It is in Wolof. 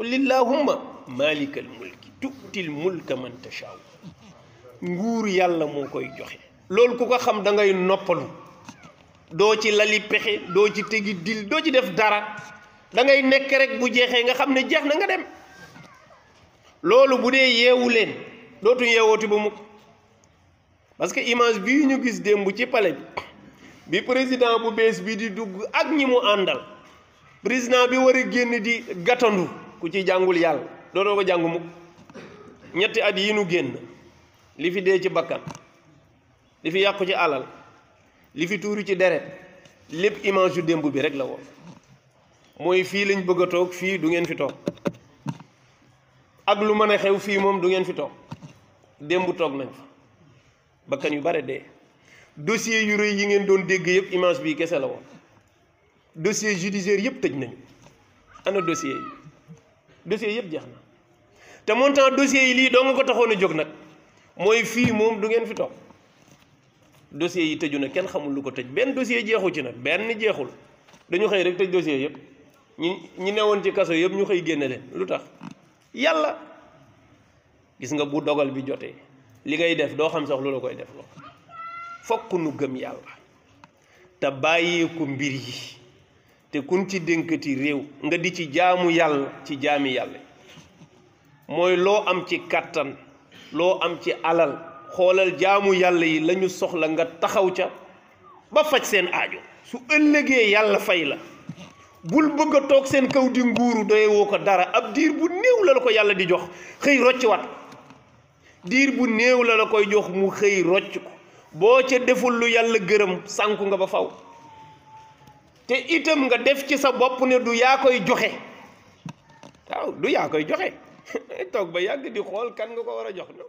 qul illahumma malikal mulki tu'til mulka man tashaa nguur yàlla moo koy joxe loolu ku ko xam da ngay noppalu doo ci lali pexe doo ci tegi dil doo ci def dara da ngay nekk rek bu jeexee nga xam ne jeex na nga dem loolu bu dee yeewu leen dootu yeewooti ba mukk parce que image bii ñu gis démb ci palais bi président bu bees bi di dugg ak ñi mu àndal président bi war a génn di gàttandu ku ci jàngul yàlla dootoo ko jàng mukk ñetti at yi nu génn li fi dee ci bakkan li fi yàqu ci alal li fi tuuru ci deret lépp image yu démb bi rek la woon mooy fii lañ bëgg a toog fii du ngeen fi toog ak lu mën a xew fii moom du ngeen fi toog démb toog nañ fa bakkan yu bare dee dossier yu rëy yi ngeen doon dégg yëpp image bii kese la woon dossier judiciaire yëpp tëj nañu ana dossier yëpp jeex na te montant dossier yi lii doo nga ko taxoon a jóg nag mooy fii moom du ngeen fi toog dossier yi tëju na kenn xamul lu ko tëj benn dossier jeexu ci nag benn jeexul dañu xëy rek tëj dossier yëpp ñi newoon ci kaso yëpp ñu xëy génne leen lu tax yàlla gis nga bu dogal bi jotee li ngay def doo xam sax lu la koy def loo fokk nu gëm yàlla te bàyyeeku mbir yi te kun ci dénkati réew nga di ci jaamu yàlla ci jaami yàlla mooy loo am ci kàttan loo am ci alal xoolal jaamu yàlla yi lañu soxla nga taxaw ca ba faj seen aajo su ëllëgee yàlla fay la bul bëgg a toog seen kaw di nguuru doye woo ko dara ab diir bu néew la la ko yàlla di jox xëy rocc wat diir bu néew la la koy jox mu xëy rocc ko boo ca deful lu yàlla gërëm sànku nga ba faw te itam nga def ci sa bopp ne du yaa koy joxe waaw du yaa koy joxe toog ba yàgg di xool kan nga ko war a jox no